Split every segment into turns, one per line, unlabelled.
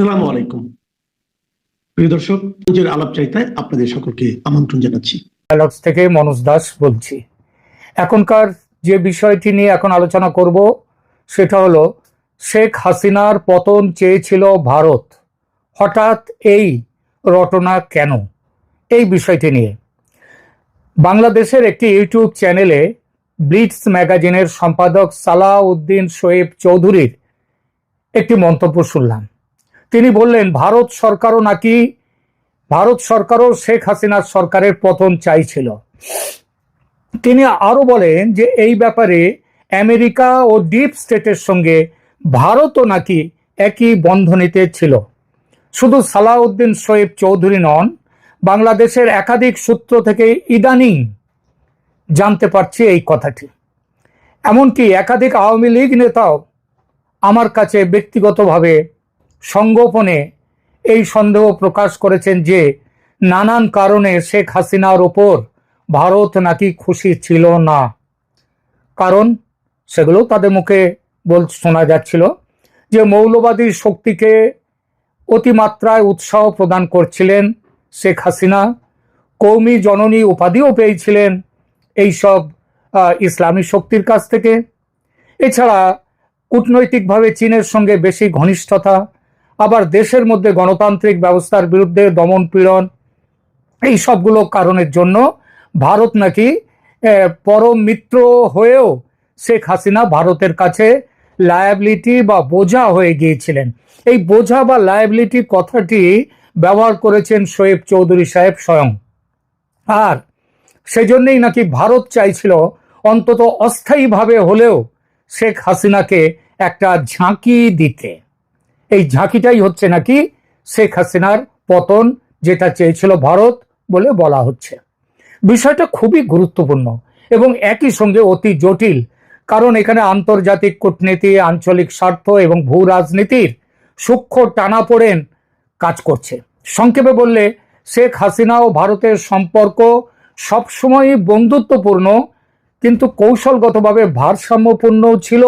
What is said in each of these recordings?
আসসালামু আলাইকুম প্রিয় দর্শক, নিজের আলাপচারিতায় আপনাদের সকলকে আমন্ত্রণ জানাচ্ছি।
ডায়ালগস থেকে মনোজ দাস বলছি। এখনকার যে বিষয়টি নিয়ে এখন আলোচনা করব সেটা হলো শেখ হাসিনার পতন চেয়েছিল ভারত, হঠাৎ এই রটনা কেন, এই বিষয়টি নিয়ে বাংলাদেশের একটি ইউটিউব চ্যানেলে ব্লিটস ম্যাগাজিনের সম্পাদক সালাউদ্দিন শোয়েব চৌধুরীর একটি মন্তব্য শুনলাম। তিনি বললেন ভারত সরকারও শেখ হাসিনার সরকারের পতন চাইছিল। তিনি আরো বলেন যে এই ব্যাপারে আমেরিকা ও ডিপ স্টেটের সঙ্গে ভারতও নাকি একই বন্ধনীতে ছিল। শুধু সালাউদ্দিন শোয়েব চৌধুরী নন, বাংলাদেশের একাধিক সূত্র থেকে ইদানিং জানতে পারছি এই কথাটি। এমনকি একাধিক আওয়ামী লীগ নেতাও আমার কাছে ব্যক্তিগতভাবে সংগোপনে এই সন্দেহ প্রকাশ করেছেন যে নানান কারণে শেখ হাসিনার ওপর ভারত নাকি খুশি ছিল না। কারণ সেগুলো তাদের মুখে শোনা যাচ্ছিল যে মৌলবাদী শক্তিকে অতিমাত্রায় উৎসাহ প্রদান করছিলেন শেখ হাসিনা, কৌমি জননী উপাধিও পেয়েছিলেন এইসব ইসলামী শক্তির কাছ থেকে। এছাড়া কূটনৈতিকভাবে চীনের সঙ্গে বেশি ঘনিষ্ঠতা, আবার দেশের মধ্যে গণতান্ত্রিক ব্যবস্থার বিরুদ্ধে দমন পীড়ন, এই সবগুলো কারণের জন্য ভারত নাকি পরম মিত্র হয়েও শেখ হাসিনা ভারতের কাছে লায়াবিলিটি বা বোঝা হয়ে গিয়েছিলেন। এই বোঝা বা লায়াবিলিটি কথাটি ব্যবহার করেছেন শোয়েব চৌধুরী সাহেব স্বয়ং। আর সেজন্যই নাকি ভারত চাইছিল অন্তত অস্থায়ীভাবে হলেও শেখ হাসিনাকে একটা ঝাঁকি দিতে। এই ঝাঁকিটাই হচ্ছে নাকি শেখ হাসিনার পতন, যেটা চেয়েছিল ভারত বলে বলা হচ্ছে। বিষয়টা খুবই গুরুত্বপূর্ণ এবং একই সঙ্গে অতি জটিল, কারণ এখানে আন্তর্জাতিক কূটনীতি, আঞ্চলিক স্বার্থ এবং ভূ রাজনীতির সূক্ষ্ম টানাপোড়েন কাজ করছে। সংক্ষেপে বললে শেখ হাসিনা ও ভারতের সম্পর্ক সবসময়ই বন্ধুত্বপূর্ণ, কিন্তু কৌশলগতভাবে ভারসাম্যপূর্ণ ছিল।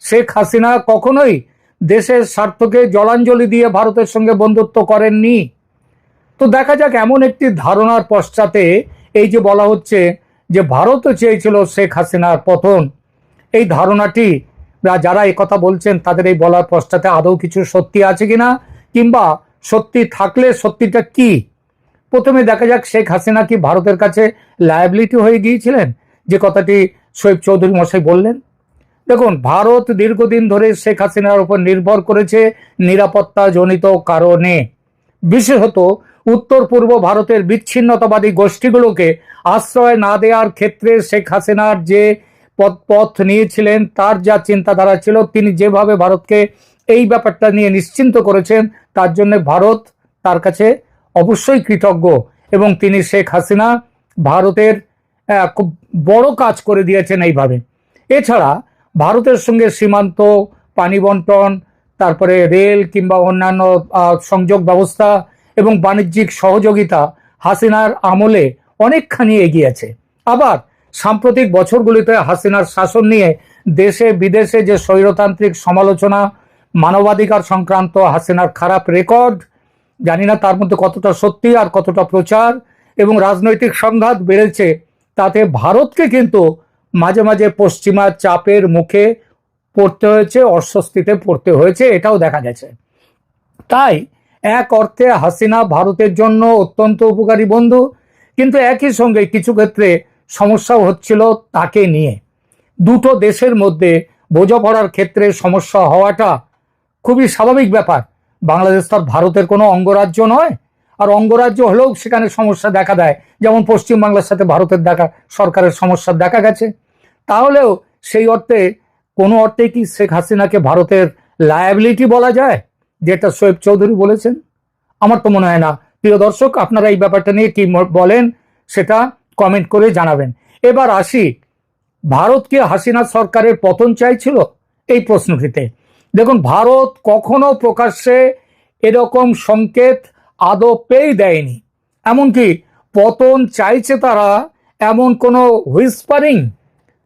শেখ হাসিনা কখনোই দেশের স্বার্থকে জলাঞ্জলি দিয়ে ভারতের সঙ্গে বন্ধুত্ব করেননি। তো দেখা যাক, এমন একটি ধারণার পশ্চাতে এই যে বলা হচ্ছে যে ভারতও চেয়েছিল শেখ হাসিনার পতন, এই ধারণাটি যারা এই কথা বলছেন তাদের এই বলার পশ্চাতে আদৌ কিছু সত্যি আছে কিনা, কিংবা সত্যি থাকলে সত্যিটা কি। প্রথমে দেখা যাক শেখ হাসিনা কি ভারতের কাছে লায়াবিলিটি হয়ে গিয়েছিলেন, যে কথাটি শোয়েব চৌধুরী মশাই বললেন। দেখুন, ভারত দীর্ঘদিন ধরে শেখ হাসিনার উপর নির্ভর করেছে নিরাপত্তা জনিত কারণে। বিশেষত উত্তর পূর্ব ভারতের বিচ্ছিন্নতাবাদী গোষ্ঠীগুলোকে আশ্রয় না দেওয়ার ক্ষেত্রে শেখ হাসিনার যে পথ নিয়েছিলেন, তার যা চিন্তাধারা ছিল, তিনি যেভাবে ভারতকে এই ব্যাপারটা নিয়ে নিশ্চিন্ত করেছেন, তার জন্য ভারত তার কাছে অবশ্যই কৃতজ্ঞ। এবং তিনি শেখ হাসিনা ভারতের খুব বড় কাজ করে দিয়েছেন এইভাবে। এছাড়া ভারতের সঙ্গে সীমান্ত, পানি বন্টন, তারপরে রেল কিংবা অন্যান্য সংযোগ ব্যবস্থা এবং বাণিজ্যিক সহযোগিতা হাসিনার আমলে অনেকখানি এগিয়েছে। আবার সাম্প্রতিক বছরগুলিতে হাসিনার শাসন নিয়ে দেশে বিদেশে যে স্বৈরতান্ত্রিক সমালোচনা, মানবাধিকার সংক্রান্ত হাসিনার খারাপ রেকর্ড, জানি না তার মধ্যে কতটা সত্যি আর কতটা প্রচার, এবং রাজনৈতিক সংঘাত বেড়েছে, তাতে ভারতকে কিন্তু মাঝে মাঝে পশ্চিমা চাপের মুখে পড়তে হয়েছে, অস্বস্তিতে পড়তে হয়েছে, এটাও দেখা গেছে। তাই এক অর্থে হাসিনা ভারতের জন্য অত্যন্ত উপকারী বন্ধু, কিন্তু একই সঙ্গে কিছু ক্ষেত্রে সমস্যাও হচ্ছিল তাকে নিয়ে। দুটো দেশের মধ্যে বোঝাপড়ার ক্ষেত্রে সমস্যা হওয়াটা খুবই স্বাভাবিক ব্যাপার। বাংলাদেশ তো ভারতের কোনো অঙ্গরাজ্য নয়, আর অঙ্গরাজ্য হলেও সেখানে সমস্যা দেখা দেয়, যেমন পশ্চিমবাংলার সাথে ভারতের সরকারের সমস্যা দেখা গেছে। তাহলেও সেই অর্থে কোনো অর্থে কি শেখ হাসিনাকে ভারতের লায়াবিলিটি বলা যায়, যেটা শোয়েব চৌধুরী বলেছেন? আমার তো মনে হয় না। প্রিয় দর্শক, আপনারা এই ব্যাপারটা নিয়ে কি বলেন সেটা কমেন্ট করে জানাবেন। এবার আসি, ভারত কি হাসিনা সরকারের পতন চাইছিল এই প্রশ্নটিতে। দেখুন, ভারত কখনো প্রকাশ্যে এরকম সংকেত আদপেই দেয়নি। এমনকি পতন চাইছে তারা এমন কোনো হুইসপারিং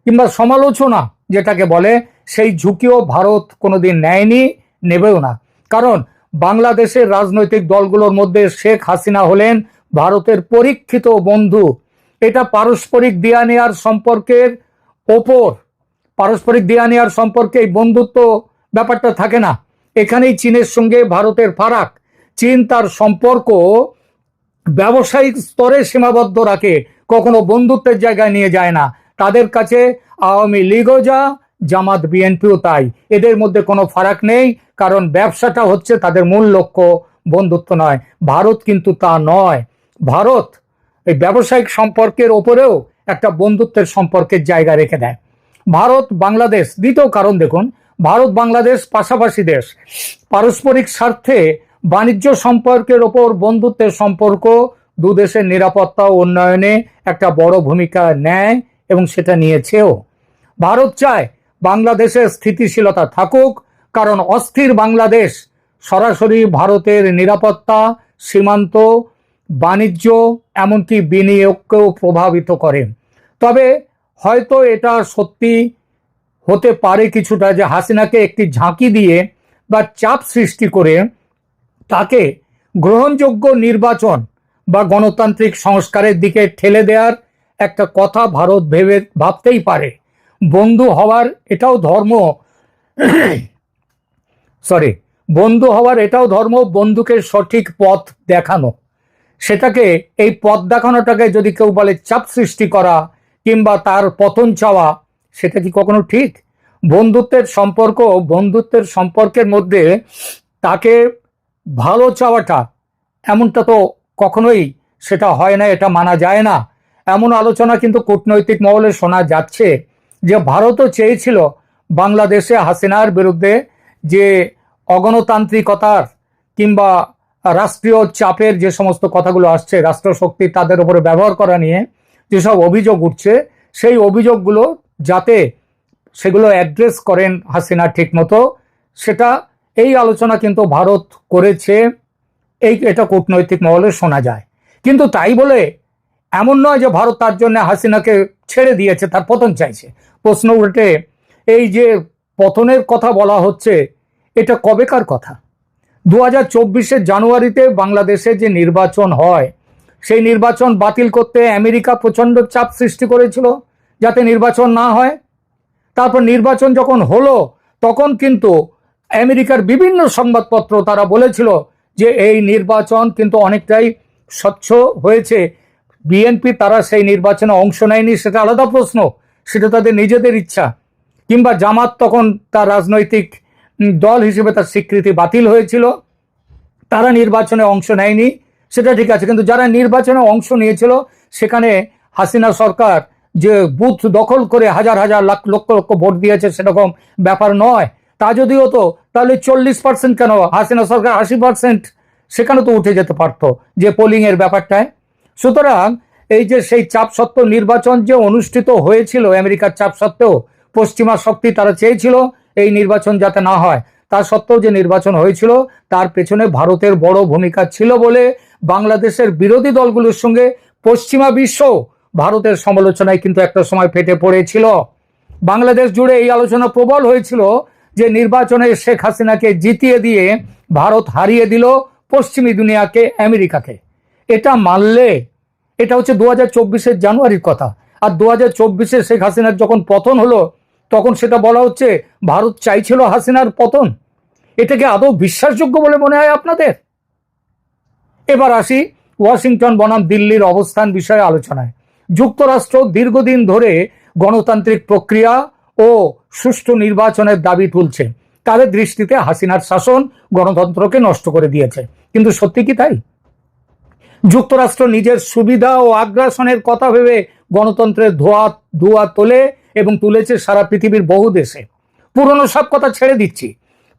কিংবা সমালোচনা যেটাকে বলে, সেই ঝুঁকিও ভারত কোনোদিন নেয়নি, নেবেও না। কারণ বাংলাদেশের রাজনৈতিক দলগুলোর মধ্যে শেখ হাসিনা হলেন ভারতের পরীক্ষিত বন্ধু। এটা পারস্পরিক দেয়া নেয়ার সম্পর্কের ওপর, পারস্পরিক দেয়া নেয়ার সম্পর্কে এই বন্ধুত্ব ব্যাপারটা থাকে না। এখানেই চীনের সঙ্গে ভারতের ফারাক। চীন তার সম্পর্ক ব্যবসায়িক স্তরে সীমাবদ্ধ রাখে, কখনো বন্ধুত্বের জায়গায় নিয়ে যায় না। তাদের কাছে আওয়ামী লীগও যা, জামাত বিএনপিও তাই। এদের মধ্যে কোনো ফারাক নেই, কারণ ব্যবসাটা হচ্ছে তাদের মূল লক্ষ্য, বন্ধুত্ব নয়। ভারত কিন্তু তা নয়। ভারত এই ব্যবসায়িক সম্পর্কের ওপরেও একটা বন্ধুত্বের সম্পর্কের জায়গা রেখে দেয়। ভারত বাংলাদেশ দ্বিতীয় কারণ দেখুন, ভারত বাংলাদেশ পাশাপাশি দেশ, পারস্পরিক স্বার্থে বাণিজ্য সম্পর্কের ওপর বন্ধুত্বের সম্পর্ক দু দেশের নিরাপত্তা ও উন্নয়নে একটা বড় ভূমিকা নেয় এবং সেটা নিয়েছেও। ভারত চায় বাংলাদেশের স্থিতিশীলতা থাকুক, কারণ অস্থির বাংলাদেশ সরাসরি ভারতের নিরাপত্তা, সীমান্ত, বাণিজ্য, এমনকি বিনিয়োগকেও প্রভাবিত করে। তবে হয়তো এটা সত্যি হতে পারে কিছুটা যে হাসিনাকে একটি ঝাঁকি দিয়ে বা চাপ সৃষ্টি করে তাকে গ্রহণযোগ্য নির্বাচন বা গণতান্ত্রিক সংস্কারের দিকে ঠেলে দেওয়ার একটা কথা ভারত ভাবতেই পারে। বন্ধু হওয়ার এটাও ধর্ম, বন্ধু হওয়ার এটাও ধর্ম, বন্ধুকে সঠিক পথ দেখানো। সেটাকে, এই পথ দেখানোটাকে যদি কেউ বলে চাপ সৃষ্টি করা কিংবা তার পতন চাওয়া, সেটা কি কখনো ঠিক? বন্ধুত্বের সম্পর্কের মধ্যে তাকে ভালো চাওয়াটা, এমনটা তো কখনোই সেটা হয় না, এটা মানা যায় না। এমন আলোচনা কিন্তু কূটনৈতিক মহলে শোনা যাচ্ছে যে ভারতও চেয়েছিল বাংলাদেশে হাসিনার বিরুদ্ধে যে অগণতান্ত্রিকতার কিংবা রাষ্ট্রীয় চাপের যে সমস্ত কথাগুলো আসছে, রাষ্ট্রশক্তি তাদের উপরে ব্যবহার করা নিয়ে যেসব অভিযোগ উঠছে, সেই অভিযোগগুলো যাতে সেগুলো অ্যাড্রেস করেন হাসিনা ঠিক মতো, সেটা এই আলোচনা কিন্তু ভারত করেছে, এটা কূটনৈতিক মহলে শোনা যায়। কিন্তু তাই বলে এমন নয় যে ভারত তার জন্য হাসিনাকে ছেড়ে দিয়েছে, তার পতন চাইছে। প্রশ্ন উঠে, এই যে পতনের কথা বলা হচ্ছে, এটা কবেকার কথা? 2024 জানুয়ারিতে বাংলাদেশে যে নির্বাচন হয়, সেই নির্বাচন বাতিল করতে আমেরিকা প্রচণ্ড চাপ সৃষ্টি করেছিল যাতে নির্বাচন না হয়। তারপর নির্বাচন যখন হলো, তখন কিন্তু আমেরিকার বিভিন্ন সংবাদপত্র তারা বলেছিল যে এই নির্বাচন কিন্তু অনেকটাই স্বচ্ছ হয়েছে। বিএনপি তারা সেই নির্বাচনে অংশ নেয়নি, সেটা আলাদা প্রশ্ন, সেটা তাদের নিজেদের ইচ্ছা। কিংবা জামাত তখন তার রাজনৈতিক দল হিসেবে তার স্বীকৃতি বাতিল হয়েছিল, তারা নির্বাচনে অংশ নেয়নি, সেটা ঠিক আছে। কিন্তু যারা নির্বাচনে অংশ নিয়েছিল, সেখানে হাসিনা সরকার যে বুথ দখল করে হাজার হাজার লক্ষ লক্ষ ভোট দিয়েছে সেরকম ব্যাপার নয়। তা যদি হতো তাহলে 40% কেন, হাসিনা সরকার 80% সেখানে তো উঠে যেতে পারতো যে পোলিং এর ব্যাপারটায়। সুতরাং এই যে সেই চাপ সত্ত্বেও নির্বাচন যে অনুষ্ঠিত হয়েছিল, আমেরিকার চাপ সত্ত্বেও পশ্চিমা শক্তি তারা চেয়েছিল এই নির্বাচন যাতে না হয়, তা সত্ত্বেও যে নির্বাচন হয়েছিল তার পেছনে ভারতের বড় ভূমিকা ছিল বলে বাংলাদেশের বিরোধী দলগুলোর সঙ্গে পশ্চিমা বিশ্ব ভারতের সমালোচনায় কিন্তু একটা সময় ফেটে পড়েছিল। বাংলাদেশ জুড়ে এই আলোচনা প্রবল হয়েছিল যে নির্বাচনে শেখ হাসিনাকে জিতিয়ে দিয়ে ভারত হারিয়ে দিল পশ্চিমী দুনিয়াকে, আমেরিকাকে। এটা মানলে, এটা হচ্ছে 2024 জানুয়ারির কথা। আর 2024 শেখ হাসিনার যখন পতন হলো, তখন সেটা বলা হচ্ছে ভারত চাইছিল হাসিনার পতন। এটাকে আদৌ বিশ্বাসযোগ্য বলে মনে হয় আপনাদের? এবার আসি ওয়াশিংটন বনাম দিল্লির অবস্থান বিষয়ে আলোচনায়। যুক্তরাষ্ট্র দীর্ঘদিন ধরে গণতান্ত্রিক প্রক্রিয়া ও সুষ্ঠু নির্বাচনের দাবি তুলছে। তাদের দৃষ্টিতে হাসিনার শাসন গণতন্ত্রকে নষ্ট করে দিয়েছে। কিন্তু সত্যি কি তাই? যুক্তরাষ্ট্র নিজের সুবিধা ও আগ্রাসনের কথা ভেবে গণতন্ত্রের ধোয়া তোলে এবং তুলেছে সারা পৃথিবীর বহু দেশে। পুরনো সব কথা ছেড়ে দিচ্ছি।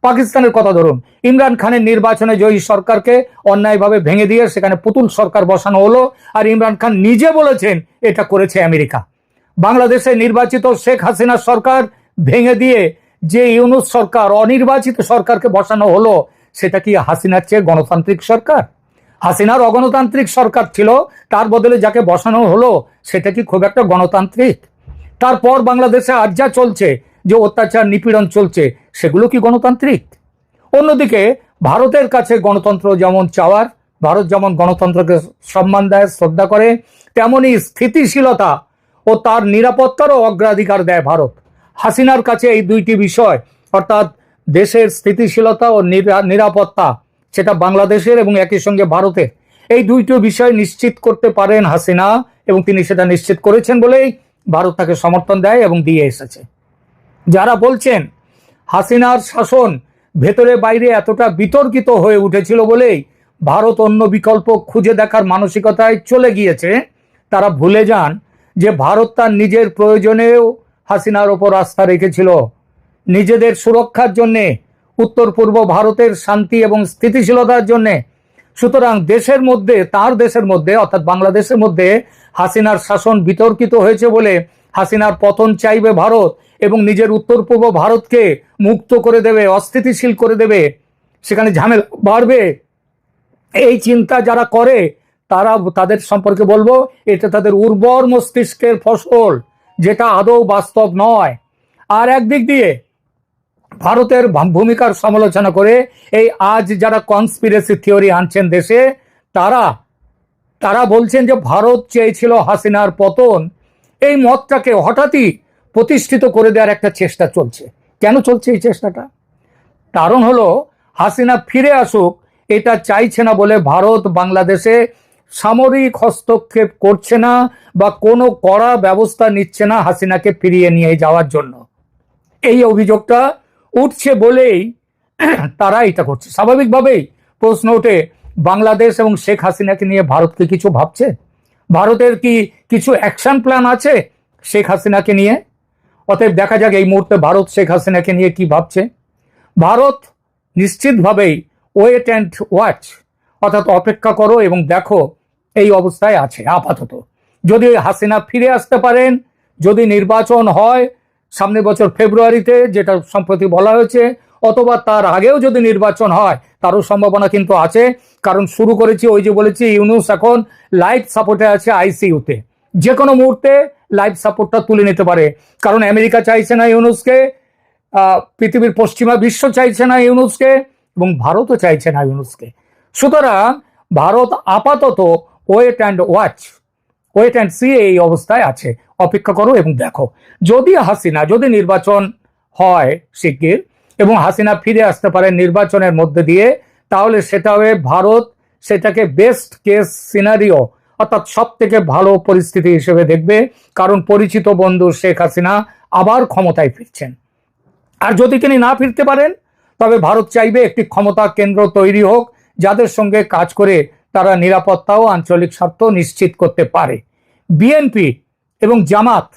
পাকিস্তানের কথা ধরুন, ইমরান খানের নির্বাচনে জয়ী সরকারকে অন্যায়ভাবে ভেঙে দিয়ে সেখানে পুতুল সরকার বসানো হলো, আর ইমরান খান নিজে বলেছেন এটা করেছে আমেরিকা। বাংলাদেশে নির্বাচিত শেখ হাসিনা সরকার ভেঙে দিয়ে যে ইউনূস সরকার, অনির্বাচিত সরকারকে বসানো হলো, সেটা কি হাসিনার চেয়ে গণতান্ত্রিক সরকার? হাসিনার অগণতান্ত্রিক সরকার ছিল, তার বদলে যাকে বসানো হলো সেটা কি খুব একটা গণতান্ত্রিক? তারপর বাংলাদেশে আজ যা চলছে, যে অত্যাচার নিপীড়ন চলছে, সেগুলো কি গণতান্ত্রিক? অন্যদিকে ভারতের কাছে গণতন্ত্র যেমন চাওয়ার, ভারত যেমন গণতন্ত্রকে সম্মান দেয়, শ্রদ্ধা করে, তেমনি স্থিতিশীলতা ও তার নিরাপত্তারও অগ্রাধিকার দেয় ভারত। হাসিনার কাছে এই দুইটি বিষয়, অর্থাৎ দেশের স্থিতিশীলতা ও নিরাপত্তা, সেটা বাংলাদেশের এবং একই সঙ্গে ভারতের, এই দুইটি বিষয় নিশ্চিত করতে পারেন হাসিনা, এবং তিনি সেটা নিশ্চিত করেছেন বলেই ভারত তাকে সমর্থন দেয় এবং দিয়ে এসেছে। যারা বলছেন হাসিনার শাসন ভেতরে বাইরে এতটা বিতর্কিত হয়ে উঠেছিল বলেই ভারত অন্য বিকল্প খুঁজে দেখার মানসিকতায় চলে গিয়েছে, তারা ভুলে যান যে ভারত তার নিজের প্রয়োজনেও হাসিনার ওপর আস্থা রেখেছিল, নিজেদের সুরক্ষার জন্যে, উত্তর পূর্ব ভারতের শান্তি এবং স্থিতিশীলতার জন্যে। সুতরাং দেশের মধ্যে, তার দেশের মধ্যে অর্থাৎ বাংলাদেশের মধ্যে হাসিনার শাসন বিতর্কিত হয়েছে বলে হাসিনার পতন চাইবে ভারত এবং নিজের উত্তর পূর্ব ভারতকে মুক্ত করে দেবে, অস্থিতিশীল করে দেবে, সেখানে ঝামেলা বাড়বে, এই চিন্তা যারা করে তাদের সম্পর্কে বলবো এটা তাদের উর্বর মস্তিষ্কের ফসল, যেটা আদৌ বাস্তব নয়। আর একদিক দিয়ে ভারতের ভূমিকার সমালোচনা করে এই আজ যারা কনস্পিরেসি থিওরি আনছেন দেশে, তারা বলছেন যে ভারত চেয়েছিল হাসিনার পতন। এই মতটাকে হঠাৎই প্রতিষ্ঠিত করে দেওয়ার একটা চেষ্টা চলছে। কেন চলছে এই চেষ্টাটা? কারণ হলো হাসিনা ফিরে আসুক এটা চাইছে না বলে ভারত বাংলাদেশে সামরিক হস্তক্ষেপ করছে না বা কোনো কড়া ব্যবস্থা নিচ্ছে না হাসিনাকে ফিরিয়ে নিয়ে যাওয়ার জন্য। এই অভিযোগটা উঠছে বলেই তারা এটা করছে। স্বাভাবিকভাবেই প্রশ্ন ওঠে, বাংলাদেশ এবং শেখ হাসিনাকে নিয়ে ভারত কি কিছু ভাবছে? ভারতের কি কিছু অ্যাকশন প্ল্যান আছে শেখ হাসিনাকে নিয়ে? অতএব দেখা যাক এই মুহূর্তে ভারত শেখ হাসিনাকে নিয়ে কি ভাবছে। ভারত নিশ্চিতভাবেই ওয়েট অ্যান্ড ওয়াচ, অর্থাৎ অপেক্ষা করো এবং দেখো, এই অবস্থায় আছে আপাতত। যদি হাসিনা ফিরে আসতে পারেন, যদি নির্বাচন হয় সামনের বছর ফেব্রুয়ারিতে, যেটা সম্প্রতি বলা হয়েছে, অথবা তার আগেও যদি নির্বাচন হয়, তারও সম্ভাবনা কিন্তু আছে। কারণ শুরু করেছি, ওই যে বলেছি, ইউনূস এখন লাইফ সাপোর্টে আছে আইসিইউতে, যে কোনো মুহূর্তে লাইফ সাপোর্টটা তুলে নিতে পারে। কারণ আমেরিকা চাইছে না ইউনূসকে, পৃথিবীর পশ্চিমা বিশ্ব চাইছে না ইউনূসকে, এবং ভারতও চাইছে না ইউনূসকে। সুতরাং ভারত আপাতত wait and watch, wait and see এই অবস্থায় আছে। অপেক্ষা করো এবং দেখো, যদি নির্বাচন হয় শিগগির এবং হাসিনা ফিরে আসতে পারে নির্বাচনের মধ্যে দিয়ে, তাহলে সেটা হয়ে ভারত সেটাকে বেস্ট কেস সিনারিও, অর্থাৎ সব থেকে ভালো পরিস্থিতি হিসেবে দেখবে। কারণ পরিচিত বন্ধু শেখ হাসিনা আবার ক্ষমতায় ফিরছেন। আর যদি তিনি না ফিরতে পারেন, তবে ভারত চাইবে একটি ক্ষমতা কেন্দ্র তৈরি হোক, যাদের সঙ্গে কাজ করে তারা নিরাপত্তা ও আঞ্চলিক স্বার্থ নিশ্চিত করতে পারে। বিএনপি এবং জামাত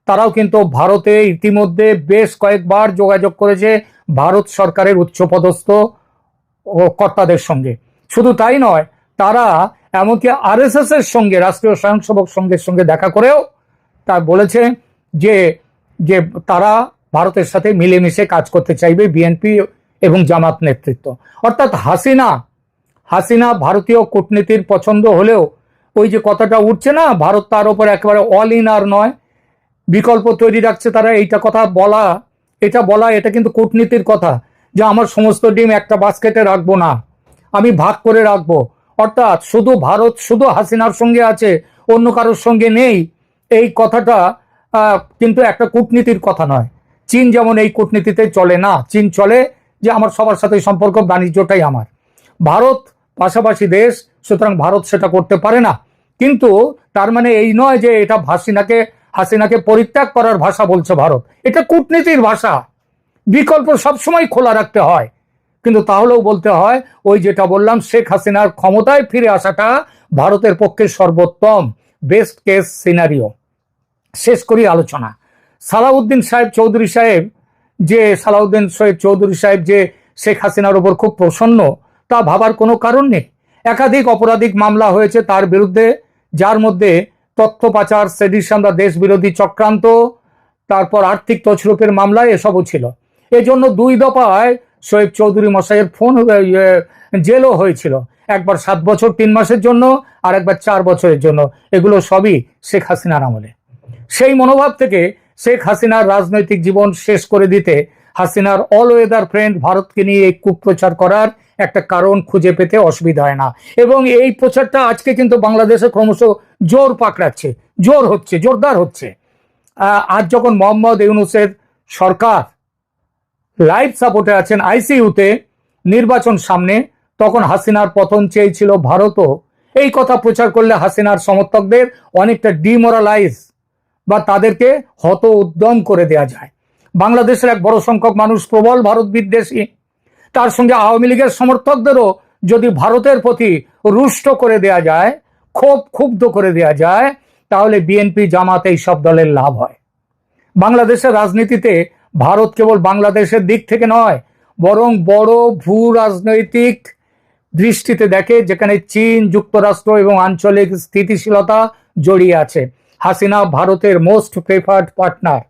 তারাও কিন্তু ভারতে ইতিমধ্যে বেশ কয়েকবার যোগাযোগ করেছে ভারত সরকারের উচ্চপদস্থ কর্তাদের সঙ্গে। শুধু তাই নয়, তারা এমনকি আরএসএস এর সঙ্গে, রাষ্ট্রীয় স্বয়ংসেবক সংঘের সঙ্গে দেখা করেও তা বলেছে যে তারা ভারতের সাথে মিলেমিশে কাজ করতে চাইবে বিএনপি এবং জামাত নেতৃত্ব। অর্থাৎ হাসিনা ভারতীয় কূটনীতির পছন্দ হলেও ওই যে কথাটা উঠছে না, ভারত তার উপর একেবারে অল ইন আর নয়, বিকল্প তৈরি রাখছে তারা। এটা কিন্তু কূটনীতির কথা, যে আমার সমস্ত ডিম একটা বাস্কেটে রাখবো না, আমি ভাগ করে রাখবো। অর্থাৎ ভারত শুধু হাসিনার সঙ্গে আছে, অন্য কারোর সঙ্গে নেই, এই কথাটা কিন্তু একটা কূটনীতির কথা নয়। চীন যেমন এই কূটনীতিতে চলে না, চীন চলে যে আমার সবার সাথে সম্পর্ক, বাণিজ্যটাই আমার। ভারত পাশাপাশি দেশ, সুতরাং ভারত সেটা করতে পারে না। কিন্তু তার মানে এই নয় যে এটা হাসিনাকে পরিত্যাগ করার ভাষা বলছে ভারত। এটা কূটনীতির ভাষা। বিকল্প সবসময় খোলা রাখতে হয়, কিন্তু তাহলেও বলতে হয় ওই যেটা বললাম, শেখ হাসিনার ক্ষমতায় ফিরে আসাটা ভারতের পক্ষে সর্বোত্তম বেস্ট কেস সিনারিও। শেষ করি আলোচনা। সালাউদ্দিন চৌধুরী সাহেব যে শেখ হাসিনার উপর খুব প্রসন্ন, তা ভাবার কোনো কারণ নেই। একাধিক অপরাধিক মামলা হয়েছে তার বিরুদ্ধে, যার মধ্যে তথ্য পাচার, সেডিশন বা দেশ বিরোধী চক্রান্ত, তারপর আর্থিক তছরূপের মামলায় এসবও ছিল। এজন্য 2 দফায় শোয়েব চৌধুরী মশাইয়ের জেলও হয়েছিল, একবার 7 বছর 3 মাসের জন্য, আর একবার 4 বছরের জন্য। এগুলো সবই শেখ হাসিনার আমলে। সেই মনোভাব থেকে শেখ হাসিনার রাজনৈতিক জীবন শেষ করে দিতে হাসিনার অল ওয়েদার ফ্রেন্ড ভারতকে নিয়ে এই কুপ্রচার করার একটা কারণ খুঁজে পেতে অসুবিধা হয় না। এবং এই প্রচারটা আজকে কিন্তু বাংলাদেশে ক্রমশ জোর পাকড়াচ্ছে, জোরদার হচ্ছে। আজ যখন মোহাম্মদ ইউনূসের সরকার লাইফ সাপোর্টে আছেন আইসিইউতে, নির্বাচন সামনে, তখন হাসিনার পতন চেয়েছিল ভারতও। এই কথা প্রচার করলে হাসিনার সমর্থকদের অনেকটা ডিমোরালাইজ বা তাদেরকে হত উদ্যম করে দেয়া যায়। বাংলাদেশের এক বড় সংখ্যক মানুষ প্রবল ভারত বিদ্বেষী, তার সঙ্গে আওয়ামী লীগের সমর্থকদেরও যদি ভারতের প্রতি রুষ্ট করে দেয়া যায়, ক্ষুব্ধ করে দেয়া যায়, তাহলে বিএনপি জামাত এই সব দলের লাভ হয়। বাংলাদেশের রাজনীতিতে ভারত কেবল বাংলাদেশের দিক থেকে নয়, বরং বড় ভূ রাজনৈতিক দৃষ্টিতে দেখে, যেখানে চীন, যুক্তরাষ্ট্র এবং আঞ্চলিক স্থিতিশীলতা জড়িয়ে আছে। হাসিনা ভারতের মোস্ট প্রেফার্ড পার্টনার।